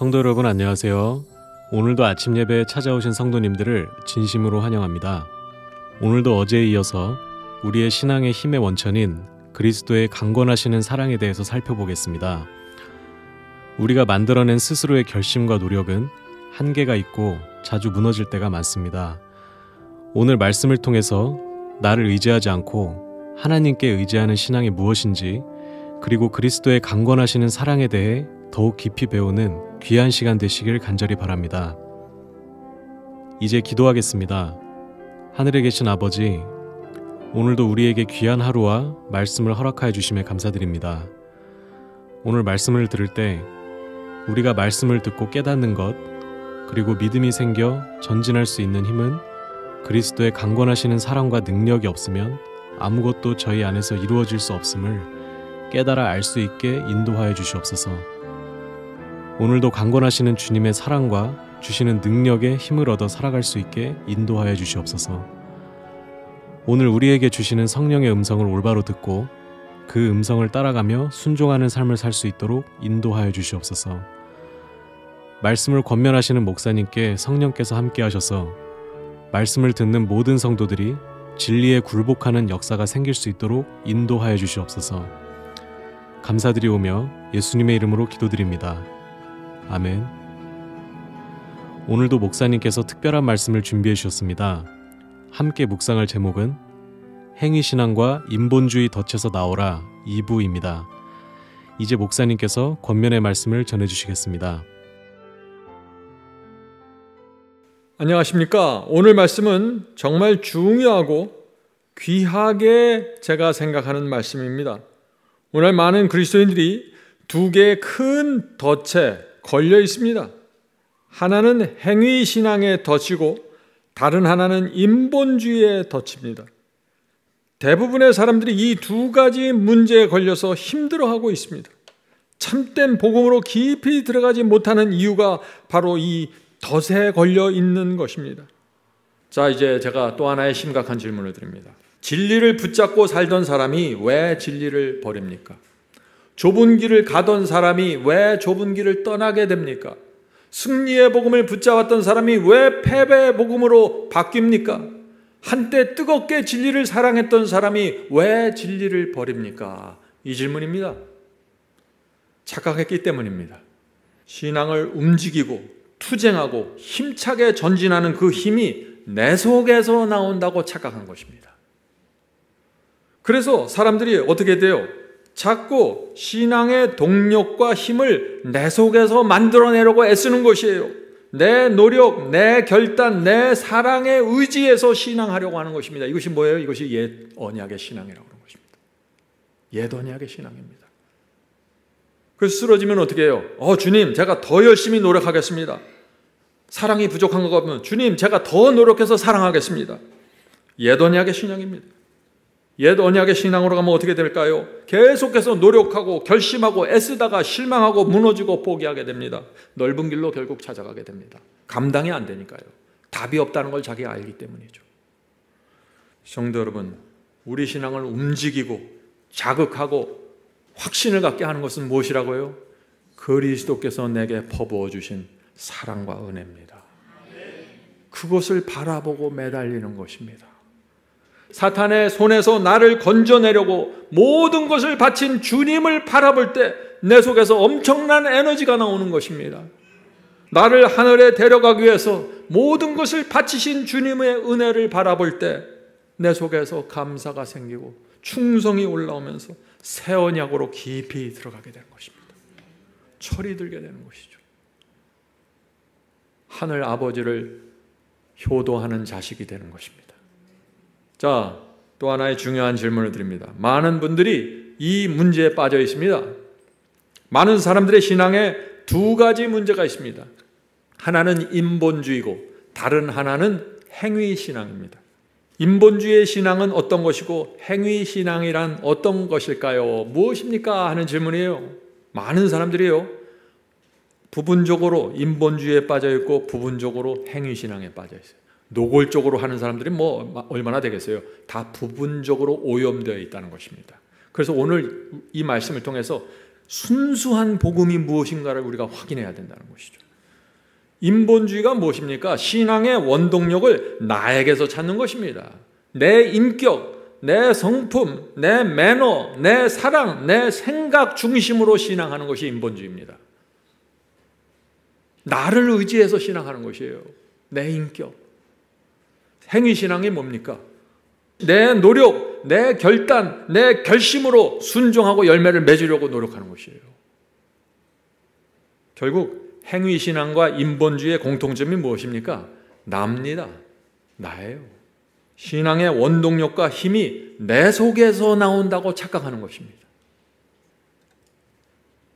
성도 여러분 안녕하세요. 오늘도 아침 예배에 찾아오신 성도님들을 진심으로 환영합니다. 오늘도 어제에 이어서 우리의 신앙의 힘의 원천인 그리스도의 강권하시는 사랑에 대해서 살펴보겠습니다. 우리가 만들어낸 스스로의 결심과 노력은 한계가 있고 자주 무너질 때가 많습니다. 오늘 말씀을 통해서 나를 의지하지 않고 하나님께 의지하는 신앙이 무엇인지, 그리고 그리스도의 강권하시는 사랑에 대해 더욱 깊이 배우는 귀한 시간 되시길 간절히 바랍니다. 이제 기도하겠습니다. 하늘에 계신 아버지, 오늘도 우리에게 귀한 하루와 말씀을 허락하여 주심에 감사드립니다. 오늘 말씀을 들을 때 우리가 말씀을 듣고 깨닫는 것, 그리고 믿음이 생겨 전진할 수 있는 힘은 그리스도의 강권하시는 사랑과 능력이 없으면 아무것도 저희 안에서 이루어질 수 없음을 깨달아 알 수 있게 인도하여 주시옵소서. 오늘도 강권하시는 주님의 사랑과 주시는 능력에 힘을 얻어 살아갈 수 있게 인도하여 주시옵소서. 오늘 우리에게 주시는 성령의 음성을 올바로 듣고 그 음성을 따라가며 순종하는 삶을 살 수 있도록 인도하여 주시옵소서. 말씀을 권면하시는 목사님께 성령께서 함께 하셔서 말씀을 듣는 모든 성도들이 진리에 굴복하는 역사가 생길 수 있도록 인도하여 주시옵소서. 감사드리오며 예수님의 이름으로 기도드립니다. 아멘. 오늘도 목사님께서 특별한 말씀을 준비해 주셨습니다. 함께 묵상할 제목은 행위신앙과 인본주의 덫에서 나오라 2부입니다. 이제 목사님께서 권면의 말씀을 전해주시겠습니다. 안녕하십니까? 오늘 말씀은 정말 중요하고 귀하게 제가 생각하는 말씀입니다. 오늘 많은 그리스도인들이 두 개의 큰 덫에 걸려 있습니다. 하나는 행위신앙의 덫이고 다른 하나는 인본주의의 덫입니다. 대부분의 사람들이 이 두 가지 문제에 걸려서 힘들어하고 있습니다. 참된 복음으로 깊이 들어가지 못하는 이유가 바로 이 덫에 걸려 있는 것입니다. 자, 이제 제가 또 하나의 심각한 질문을 드립니다. 진리를 붙잡고 살던 사람이 왜 진리를 버립니까? 좁은 길을 가던 사람이 왜 좁은 길을 떠나게 됩니까? 승리의 복음을 붙잡았던 사람이 왜 패배의 복음으로 바뀝니까? 한때 뜨겁게 진리를 사랑했던 사람이 왜 진리를 버립니까? 이 질문입니다. 착각했기 때문입니다. 신앙을 움직이고 투쟁하고 힘차게 전진하는 그 힘이 내 속에서 나온다고 착각한 것입니다. 그래서 사람들이 어떻게 돼요? 자꾸 신앙의 동력과 힘을 내 속에서 만들어내려고 애쓰는 것이에요. 내 노력, 내 결단, 내 사랑에 의지해서 신앙하려고 하는 것입니다. 이것이 뭐예요? 이것이 옛 언약의 신앙이라고 하는 것입니다. 옛 언약의 신앙입니다. 그래서 쓰러지면 어떻게 해요? 주님, 제가 더 열심히 노력하겠습니다. 사랑이 부족한 것 같으면 주님, 제가 더 노력해서 사랑하겠습니다. 옛 언약의 신앙입니다. 옛 언약의 신앙으로 가면 어떻게 될까요? 계속해서 노력하고 결심하고 애쓰다가 실망하고 무너지고 포기하게 됩니다. 넓은 길로 결국 찾아가게 됩니다. 감당이 안 되니까요. 답이 없다는 걸 자기가 알기 때문이죠. 성도 여러분, 우리 신앙을 움직이고 자극하고 확신을 갖게 하는 것은 무엇이라고요? 그리스도께서 내게 퍼부어 주신 사랑과 은혜입니다. 그것을 바라보고 매달리는 것입니다. 사탄의 손에서 나를 건져내려고 모든 것을 바친 주님을 바라볼 때 내 속에서 엄청난 에너지가 나오는 것입니다. 나를 하늘에 데려가기 위해서 모든 것을 바치신 주님의 은혜를 바라볼 때 내 속에서 감사가 생기고 충성이 올라오면서 새 언약으로 깊이 들어가게 되는 것입니다. 철이 들게 되는 것이죠. 하늘 아버지를 효도하는 자식이 되는 것입니다. 자, 또 하나의 중요한 질문을 드립니다. 많은 분들이 이 문제에 빠져 있습니다. 많은 사람들의 신앙에 두 가지 문제가 있습니다. 하나는 인본주의고 다른 하나는 행위신앙입니다. 인본주의의 신앙은 어떤 것이고 행위신앙이란 어떤 것일까요? 무엇입니까? 하는 질문이에요. 많은 사람들이요, 부분적으로 인본주의에 빠져 있고 부분적으로 행위신앙에 빠져 있어요. 노골적으로 하는 사람들이 얼마나 되겠어요? 다 부분적으로 오염되어 있다는 것입니다. 그래서 오늘 이 말씀을 통해서 순수한 복음이 무엇인가를 우리가 확인해야 된다는 것이죠. 인본주의가 무엇입니까? 신앙의 원동력을 나에게서 찾는 것입니다. 내 인격, 내 성품, 내 매너, 내 사랑, 내 생각 중심으로 신앙하는 것이 인본주의입니다. 나를 의지해서 신앙하는 것이에요. 내 인격. 행위신앙이 뭡니까? 내 노력, 내 결단, 내 결심으로 순종하고 열매를 맺으려고 노력하는 것이에요. 결국 행위신앙과 인본주의의 공통점이 무엇입니까? 나입니다. 나예요. 신앙의 원동력과 힘이 내 속에서 나온다고 착각하는 것입니다.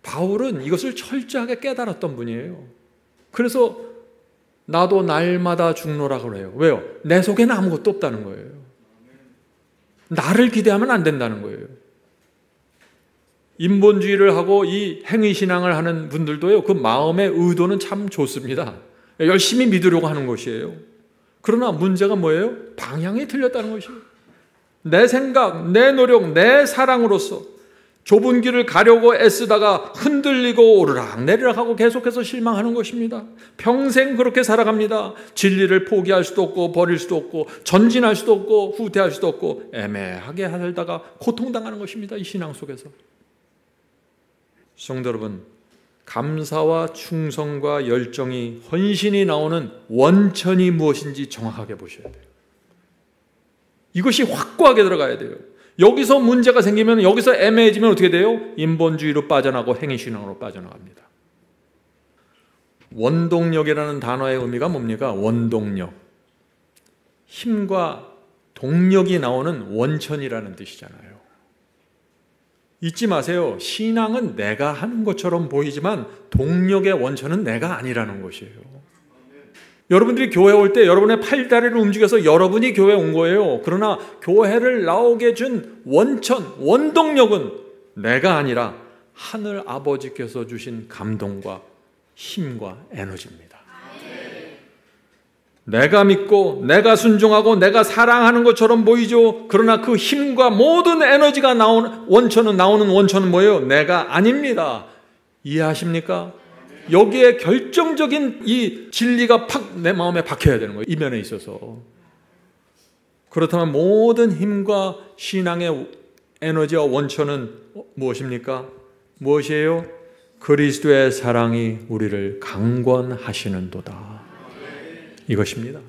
바울은 이것을 철저하게 깨달았던 분이에요. 그래서 나도 날마다 죽노라 그래요. 왜요? 내 속에는 아무것도 없다는 거예요. 나를 기대하면 안 된다는 거예요. 인본주의를 하고 이 행위신앙을 하는 분들도요, 그 마음의 의도는 참 좋습니다. 열심히 믿으려고 하는 것이에요. 그러나 문제가 뭐예요? 방향이 틀렸다는 것이에요. 내 생각, 내 노력, 내 사랑으로서 좁은 길을 가려고 애쓰다가 흔들리고 오르락내리락 하고 계속해서 실망하는 것입니다. 평생 그렇게 살아갑니다. 진리를 포기할 수도 없고 버릴 수도 없고 전진할 수도 없고 후퇴할 수도 없고 애매하게 살다가 고통당하는 것입니다. 이 신앙 속에서. 성도 여러분, 감사와 충성과 열정이, 헌신이 나오는 원천이 무엇인지 정확하게 보셔야 돼요. 이것이 확고하게 들어가야 돼요. 여기서 문제가 생기면, 여기서 애매해지면 어떻게 돼요? 인본주의로 빠져나가고 행위신앙으로 빠져나갑니다. 원동력이라는 단어의 의미가 뭡니까? 원동력. 힘과 동력이 나오는 원천이라는 뜻이잖아요. 잊지 마세요. 신앙은 내가 하는 것처럼 보이지만 동력의 원천은 내가 아니라는 것이에요. 여러분들이 교회 올 때 여러분의 팔다리를 움직여서 여러분이 교회에 온 거예요. 그러나 교회를 나오게 준 원천, 원동력은 내가 아니라 하늘 아버지께서 주신 감동과 힘과 에너지입니다. 내가 믿고 내가 순종하고 내가 사랑하는 것처럼 보이죠. 그러나 그 힘과 모든 에너지가 나오는 원천은 뭐예요? 내가 아닙니다. 이해하십니까? 여기에 결정적인 이 진리가 팍 내 마음에 박혀야 되는 거예요. 이 면에 있어서. 그렇다면 모든 힘과 신앙의 에너지와 원천은 무엇입니까? 무엇이에요? 그리스도의 사랑이 우리를 강권하시는도다. 이것입니다.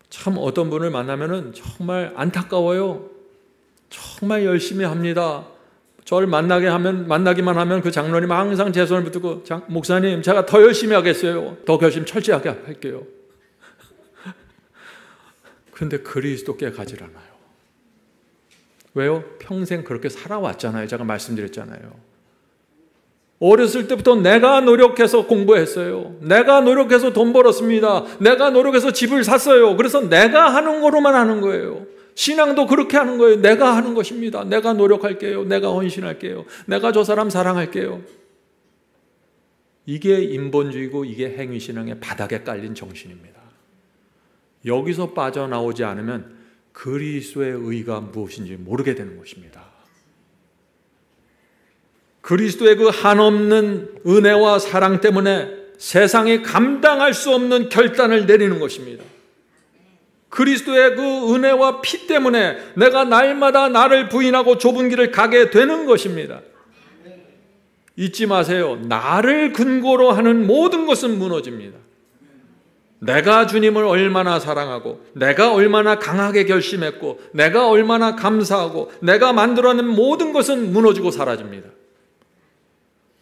참 어떤 분을 만나면은 정말 안타까워요. 정말 열심히 합니다. 저를 만나기만 하면 그 장로님 항상 제 손을 붙들고, 목사님, 제가 더 열심히 하겠어요. 더 결심 철저하게 할게요. 그런데 그리스도께 가질 않아요. 왜요? 평생 그렇게 살아왔잖아요. 제가 말씀드렸잖아요. 어렸을 때부터 내가 노력해서 공부했어요. 내가 노력해서 돈 벌었습니다. 내가 노력해서 집을 샀어요. 그래서 내가 하는 거로만 하는 거예요. 신앙도 그렇게 하는 거예요. 내가 하는 것입니다. 내가 노력할게요. 내가 헌신할게요. 내가 저 사람 사랑할게요. 이게 인본주의고 이게 행위신앙의 바닥에 깔린 정신입니다. 여기서 빠져나오지 않으면 그리스도의 의가 무엇인지 모르게 되는 것입니다. 그리스도의 그 한없는 은혜와 사랑 때문에 세상이 감당할 수 없는 결단을 내리는 것입니다. 그리스도의 그 은혜와 피 때문에 내가 날마다 나를 부인하고 좁은 길을 가게 되는 것입니다. 잊지 마세요. 나를 근거로 하는 모든 것은 무너집니다. 내가 주님을 얼마나 사랑하고 내가 얼마나 강하게 결심했고 내가 얼마나 감사하고 내가 만들어낸 모든 것은 무너지고 사라집니다.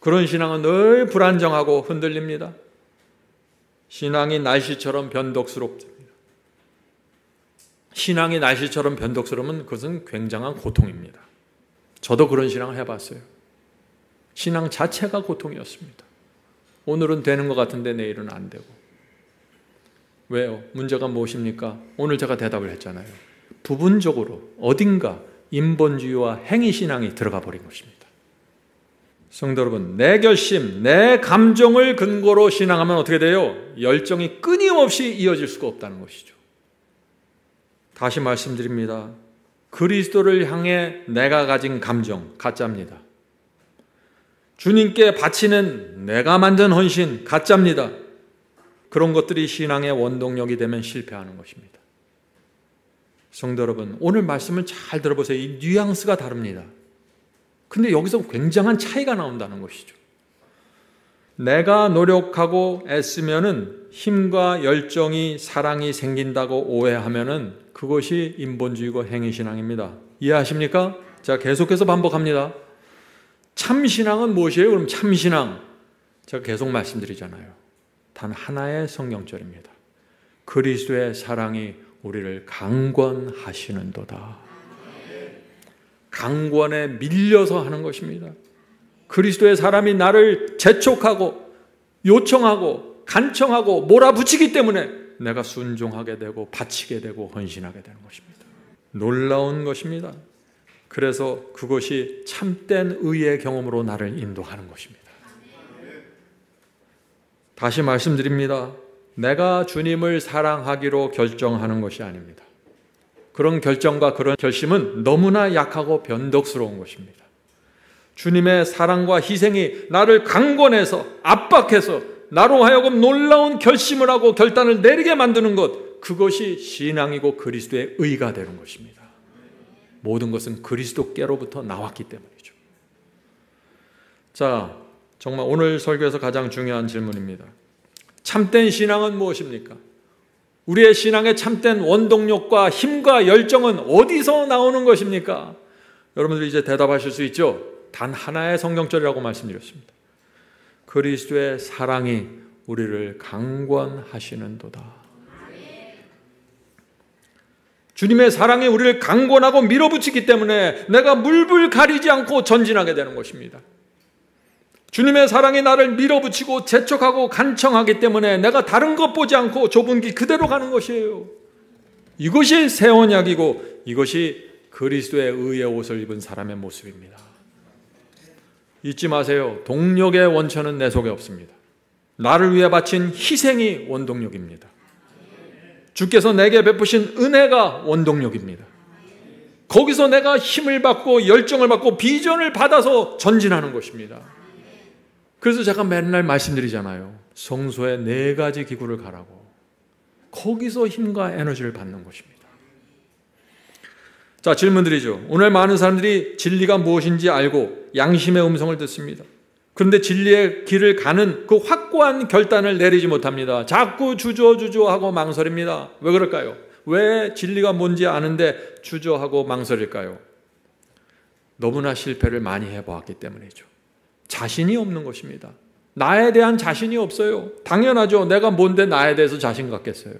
그런 신앙은 늘 불안정하고 흔들립니다. 신앙이 날씨처럼 변덕스럽습니다. 신앙이 날씨처럼 변덕스러우면 그것은 굉장한 고통입니다. 저도 그런 신앙을 해봤어요. 신앙 자체가 고통이었습니다. 오늘은 되는 것 같은데 내일은 안 되고. 왜요? 문제가 무엇입니까? 오늘 제가 대답을 했잖아요. 부분적으로 어딘가 인본주의와 행위신앙이 들어가 버린 것입니다. 성도 여러분, 내 결심, 내 감정을 근거로 신앙하면 어떻게 돼요? 열정이 끊임없이 이어질 수가 없다는 것이죠. 다시 말씀드립니다. 그리스도를 향해 내가 가진 감정, 가짜입니다. 주님께 바치는 내가 만든 헌신, 가짜입니다. 그런 것들이 신앙의 원동력이 되면 실패하는 것입니다. 성도 여러분, 오늘 말씀을 잘 들어보세요. 이 뉘앙스가 다릅니다. 근데 여기서 굉장한 차이가 나온다는 것이죠. 내가 노력하고 애쓰면은 힘과 열정이, 사랑이 생긴다고 오해하면은 그것이 인본주의고 행위신앙입니다. 이해하십니까? 자, 계속해서 반복합니다. 참신앙은 무엇이에요? 그럼 참신앙, 제가 계속 말씀드리잖아요. 단 하나의 성경절입니다. 그리스도의 사랑이 우리를 강권하시는도다. 강권에 밀려서 하는 것입니다. 그리스도의 사람이 나를 재촉하고 요청하고 간청하고 몰아붙이기 때문에 내가 순종하게 되고 바치게 되고 헌신하게 되는 것입니다. 놀라운 것입니다. 그래서 그것이 참된 의의 경험으로 나를 인도하는 것입니다. 다시 말씀드립니다. 내가 주님을 사랑하기로 결정하는 것이 아닙니다. 그런 결정과 그런 결심은 너무나 약하고 변덕스러운 것입니다. 주님의 사랑과 희생이 나를 강권해서 압박해서 나로 하여금 놀라운 결심을 하고 결단을 내리게 만드는 것, 그것이 신앙이고 그리스도의 의가 되는 것입니다. 모든 것은 그리스도께로부터 나왔기 때문이죠. 자, 정말 오늘 설교에서 가장 중요한 질문입니다. 참된 신앙은 무엇입니까? 우리의 신앙의 참된 원동력과 힘과 열정은 어디서 나오는 것입니까? 여러분들이 이제 대답하실 수 있죠? 단 하나의 성경절이라고 말씀드렸습니다. 그리스도의 사랑이 우리를 강권하시는도다. 주님의 사랑이 우리를 강권하고 밀어붙이기 때문에 내가 물불 가리지 않고 전진하게 되는 것입니다. 주님의 사랑이 나를 밀어붙이고 재촉하고 간청하기 때문에 내가 다른 것 보지 않고 좁은 길 그대로 가는 것이에요. 이것이 새 언약이고 이것이 그리스도의 의의 옷을 입은 사람의 모습입니다. 잊지 마세요. 동력의 원천은 내 속에 없습니다. 나를 위해 바친 희생이 원동력입니다. 주께서 내게 베푸신 은혜가 원동력입니다. 거기서 내가 힘을 받고 열정을 받고 비전을 받아서 전진하는 것입니다. 그래서 제가 맨날 말씀드리잖아요. 성소에 4가지 기구를 가라고. 거기서 힘과 에너지를 받는 것입니다. 자, 질문 드리죠. 오늘 많은 사람들이 진리가 무엇인지 알고 양심의 음성을 듣습니다. 그런데 진리의 길을 가는 그 확고한 결단을 내리지 못합니다. 자꾸 주저하고 망설입니다. 왜 그럴까요? 왜 진리가 뭔지 아는데 주저하고 망설일까요? 너무나 실패를 많이 해보았기 때문이죠. 자신이 없는 것입니다. 나에 대한 자신이 없어요. 당연하죠. 내가 뭔데 나에 대해서 자신 갖겠어요.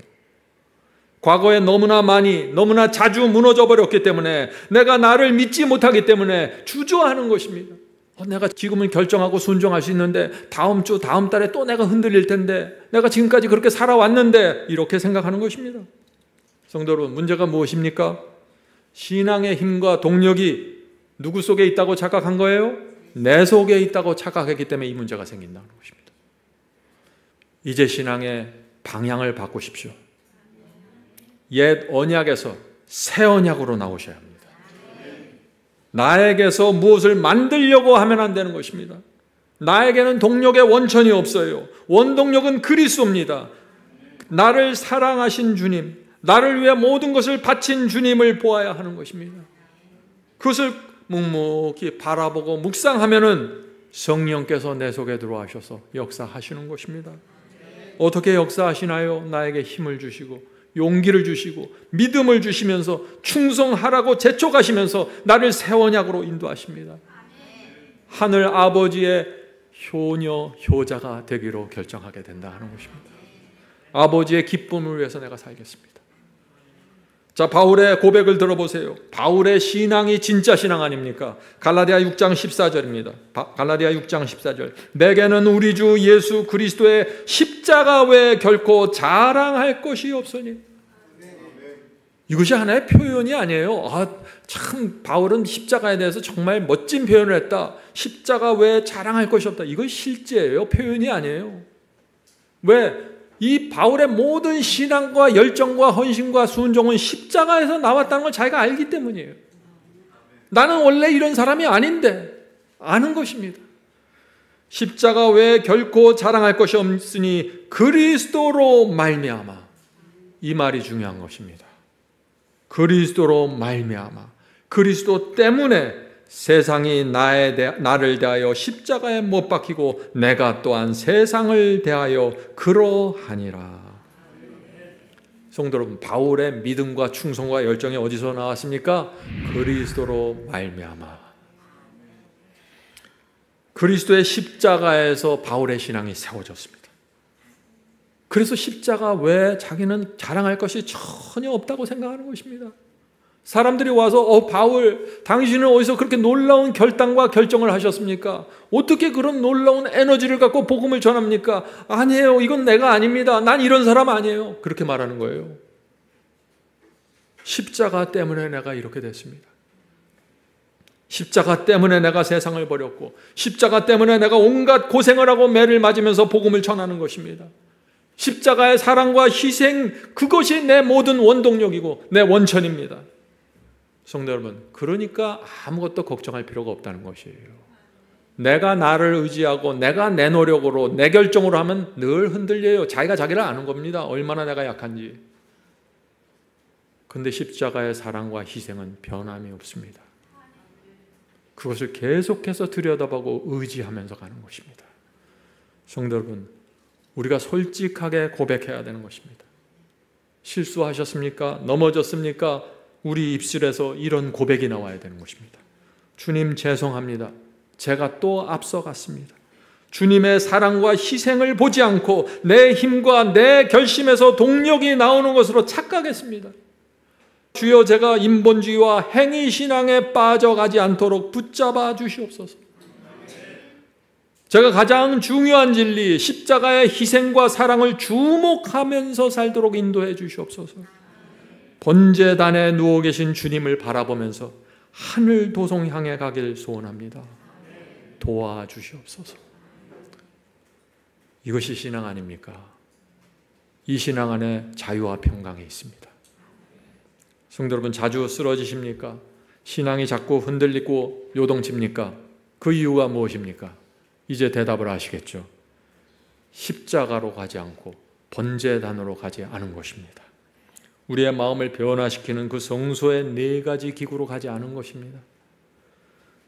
과거에 너무나 많이, 너무나 자주 무너져 버렸기 때문에 내가 나를 믿지 못하기 때문에 주저하는 것입니다. 내가 지금은 결정하고 순종할 수 있는데 다음 주, 다음 달에 또 내가 흔들릴 텐데 내가 지금까지 그렇게 살아왔는데 이렇게 생각하는 것입니다. 성도 여러분, 문제가 무엇입니까? 신앙의 힘과 동력이 누구 속에 있다고 착각한 거예요? 내 속에 있다고 착각했기 때문에 이 문제가 생긴다는 것입니다. 이제 신앙의 방향을 바꾸십시오. 옛 언약에서 새 언약으로 나오셔야 합니다. 나에게서 무엇을 만들려고 하면 안 되는 것입니다. 나에게는 동력의 원천이 없어요. 원동력은 그리스도입니다. 나를 사랑하신 주님, 나를 위해 모든 것을 바친 주님을 보아야 하는 것입니다. 그것을 묵묵히 바라보고 묵상하면은 성령께서 내 속에 들어와셔서 역사하시는 것입니다. 어떻게 역사하시나요? 나에게 힘을 주시고 용기를 주시고 믿음을 주시면서 충성하라고 재촉하시면서 나를 새 언약으로 인도하십니다. 하늘 아버지의 효녀, 효자가 되기로 결정하게 된다 하는 것입니다. 아버지의 기쁨을 위해서 내가 살겠습니다. 자, 바울의 고백을 들어보세요. 바울의 신앙이 진짜 신앙 아닙니까? 갈라디아 6장 14절입니다. 갈라디아 6장 14절. 내게는 우리 주 예수 그리스도의 십자가 외에 결코 자랑할 것이 없으니. 이것이 하나의 표현이 아니에요. 참 바울은 십자가에 대해서 정말 멋진 표현을 했다. 십자가 외에 자랑할 것이 없다. 이건 실제예요. 표현이 아니에요. 왜? 이 바울의 모든 신앙과 열정과 헌신과 순종은 십자가에서 나왔다는 걸 자기가 알기 때문이에요. 나는 원래 이런 사람이 아닌데 아는 것입니다. 십자가 외에 결코 자랑할 것이 없으니 그리스도로 말미암아. 이 말이 중요한 것입니다. 그리스도로 말미암아. 그리스도 때문에 세상이 나를 대하여 십자가에 못 박히고 내가 또한 세상을 대하여 그러하니라. 성도 여러분, 바울의 믿음과 충성과 열정이 어디서 나왔습니까? 그리스도로 말미암아. 그리스도의 십자가에서 바울의 신앙이 세워졌습니다. 그래서 십자가 외에 자기는 자랑할 것이 전혀 없다고 생각하는 것입니다. 사람들이 와서 바울, 당신은 어디서 그렇게 놀라운 결단과 결정을 하셨습니까? 어떻게 그런 놀라운 에너지를 갖고 복음을 전합니까? 아니에요. 이건 내가 아닙니다. 난 이런 사람 아니에요. 그렇게 말하는 거예요. 십자가 때문에 내가 이렇게 됐습니다. 십자가 때문에 내가 세상을 버렸고 십자가 때문에 내가 온갖 고생을 하고 매를 맞으면서 복음을 전하는 것입니다. 십자가의 사랑과 희생, 그것이 내 모든 원동력이고 내 원천입니다. 성도 여러분, 그러니까 아무것도 걱정할 필요가 없다는 것이에요. 내가 나를 의지하고 내가 내 노력으로 내 결정으로 하면 늘 흔들려요. 자기가 자기를 아는 겁니다. 얼마나 내가 약한지. 그런데 십자가의 사랑과 희생은 변함이 없습니다. 그것을 계속해서 들여다보고 의지하면서 가는 것입니다. 성도 여러분, 우리가 솔직하게 고백해야 되는 것입니다. 실수하셨습니까? 넘어졌습니까? 우리 입술에서 이런 고백이 나와야 되는 것입니다. 주님, 죄송합니다. 제가 또 앞서갔습니다. 주님의 사랑과 희생을 보지 않고 내 힘과 내 결심에서 동력이 나오는 것으로 착각했습니다. 주여, 제가 인본주의와 행위신앙에 빠져가지 않도록 붙잡아 주시옵소서. 제가 가장 중요한 진리, 십자가의 희생과 사랑을 주목하면서 살도록 인도해 주시옵소서. 번제단에 누워 계신 주님을 바라보면서 하늘 도성 향해 가길 소원합니다. 도와주시옵소서. 이것이 신앙 아닙니까? 이 신앙 안에 자유와 평강이 있습니다. 성도 여러분, 자주 쓰러지십니까? 신앙이 자꾸 흔들리고 요동칩니까? 그 이유가 무엇입니까? 이제 대답을 아시겠죠? 십자가로 가지 않고 번제단으로 가지 않은 것입니다. 우리의 마음을 변화시키는 그 성소의 4가지 기구로 가지 않은 것입니다.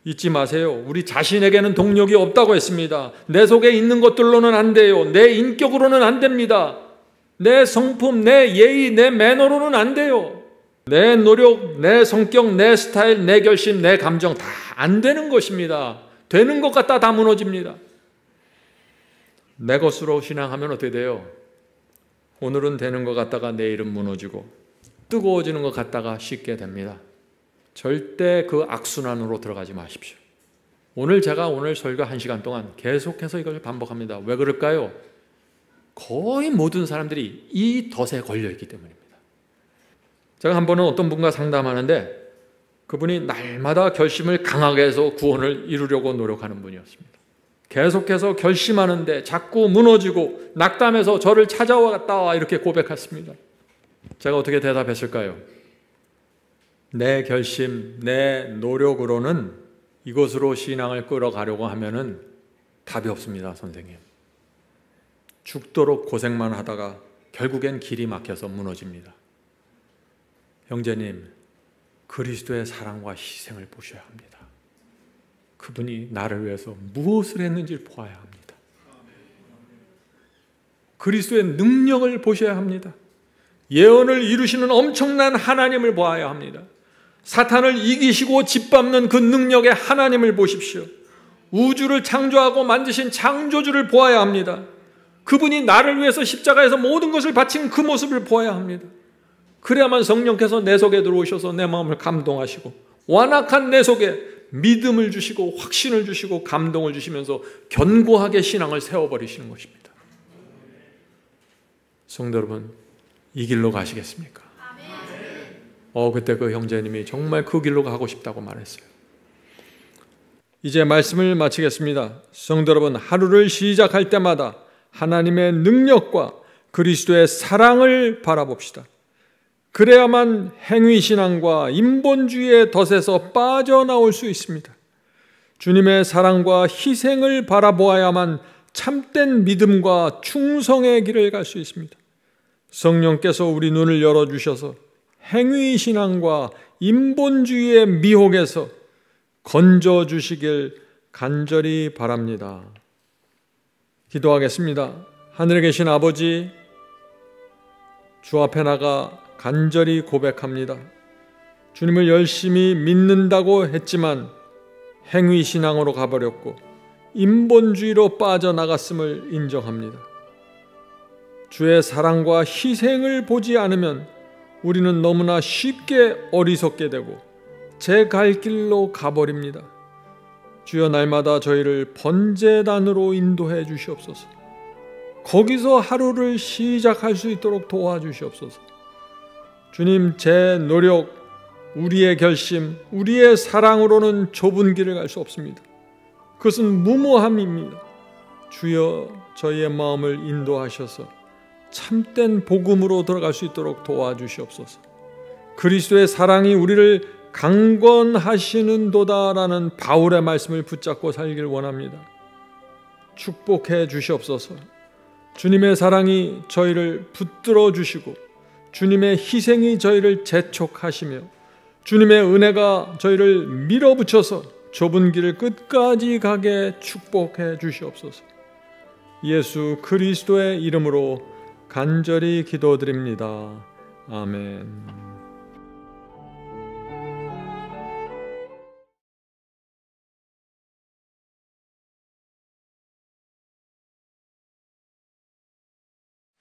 잊지 마세요. 우리 자신에게는 동력이 없다고 했습니다. 내 속에 있는 것들로는 안 돼요. 내 인격으로는 안 됩니다. 내 성품, 내 예의, 내 매너로는 안 돼요. 내 노력, 내 성격, 내 스타일, 내 결심, 내 감정 다 안 되는 것입니다. 되는 것 같다 다 무너집니다. 내 것으로 신앙하면 어떻게 돼요? 오늘은 되는 것 같다가 내일은 무너지고 뜨거워지는 것 같다가 식게 됩니다. 절대 그 악순환으로 들어가지 마십시오. 제가 오늘 설교 1시간 동안 계속해서 이걸 반복합니다. 왜 그럴까요? 거의 모든 사람들이 이 덫에 걸려있기 때문입니다. 제가 한 번은 어떤 분과 상담하는데 그분이 날마다 결심을 강하게 해서 구원을 이루려고 노력하는 분이었습니다. 계속해서 결심하는데 자꾸 무너지고 낙담해서 저를 찾아왔다 이렇게 고백했습니다. 제가 어떻게 대답했을까요? 내 결심, 내 노력으로는 이것으로 신앙을 끌어가려고 하면은 답이 없습니다, 선생님. 죽도록 고생만 하다가 결국엔 길이 막혀서 무너집니다. 형제님, 그리스도의 사랑과 희생을 보셔야 합니다. 그분이 나를 위해서 무엇을 했는지를 보아야 합니다. 그리스도의 능력을 보셔야 합니다. 예언을 이루시는 엄청난 하나님을 보아야 합니다. 사탄을 이기시고 짓밟는 그 능력의 하나님을 보십시오. 우주를 창조하고 만드신 창조주를 보아야 합니다. 그분이 나를 위해서 십자가에서 모든 것을 바친 그 모습을 보아야 합니다. 그래야만 성령께서 내 속에 들어오셔서 내 마음을 감동하시고 완악한 내 속에 믿음을 주시고 확신을 주시고 감동을 주시면서 견고하게 신앙을 세워버리시는 것입니다. 성도 여러분, 이 길로 가시겠습니까? 그때 그 형제님이 정말 그 길로 가고 싶다고 말했어요. 이제 말씀을 마치겠습니다. 성도 여러분, 하루를 시작할 때마다 하나님의 능력과 그리스도의 사랑을 바라봅시다. 그래야만 행위신앙과 인본주의의 덫에서 빠져나올 수 있습니다. 주님의 사랑과 희생을 바라보아야만 참된 믿음과 충성의 길을 갈 수 있습니다. 성령께서 우리 눈을 열어주셔서 행위신앙과 인본주의의 미혹에서 건져주시길 간절히 바랍니다. 기도하겠습니다. 하늘에 계신 아버지, 주 앞에 나가 간절히 고백합니다. 주님을 열심히 믿는다고 했지만 행위신앙으로 가버렸고 인본주의로 빠져나갔음을 인정합니다. 주의 사랑과 희생을 보지 않으면 우리는 너무나 쉽게 어리석게 되고 제 갈 길로 가버립니다. 주여, 날마다 저희를 번제단으로 인도해 주시옵소서. 거기서 하루를 시작할 수 있도록 도와주시옵소서. 주님, 제 노력, 우리의 결심, 우리의 사랑으로는 좁은 길을 갈 수 없습니다. 그것은 무모함입니다. 주여, 저희의 마음을 인도하셔서 참된 복음으로 들어갈 수 있도록 도와주시옵소서. 그리스도의 사랑이 우리를 강건하시는도다라는 바울의 말씀을 붙잡고 살길 원합니다. 축복해 주시옵소서. 주님의 사랑이 저희를 붙들어 주시고 주님의 희생이 저희를 재촉하시며 주님의 은혜가 저희를 밀어붙여서 좁은 길을 끝까지 가게 축복해 주시옵소서. 예수 그리스도의 이름으로 간절히 기도드립니다. 아멘.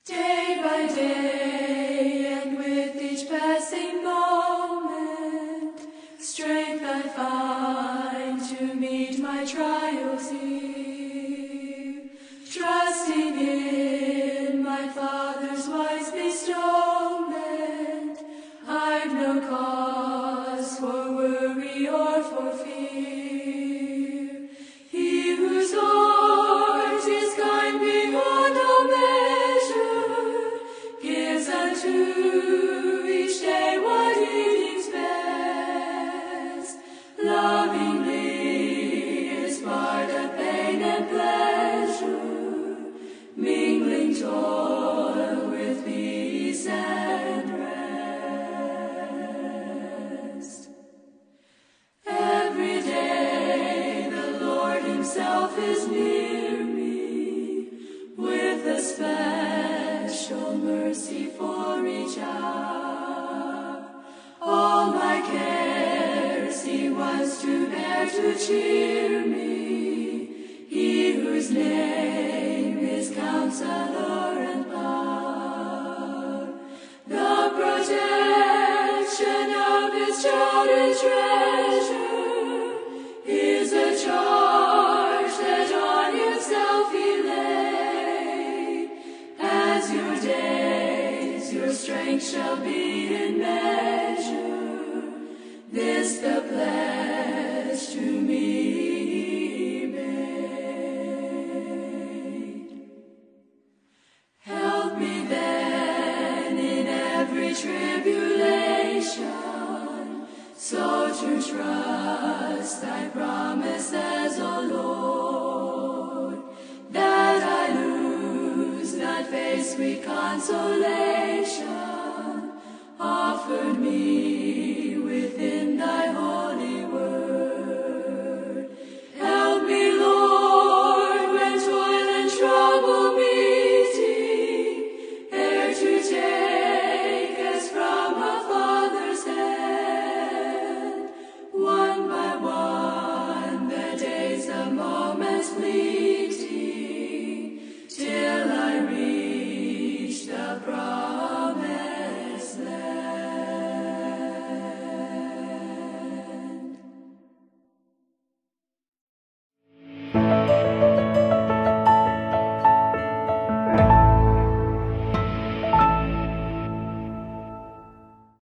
Day by day, and with each passing moment, strength I find to meet my trials here. Trusting in my Father's wise bestowment, I've no cause for worry or for fear. He whose heart is kind beyond all measure gives unto each day what he deems best. Lovingly is part of pain and pleasure, mingling toil with peace and rest. Every day the Lord himself is near me, with a special mercy for each hour. All my cares he was to bear to cheer me, he whose name is Counselor and Power. The protection of his child and treasure is a charge that on himself he laid. As your days, your strength shall be in measure. This the pledge to me he made. Help me then in every tribulation, so to trust thy promises, O Lord, that I lose not faith's sweet consolation offered me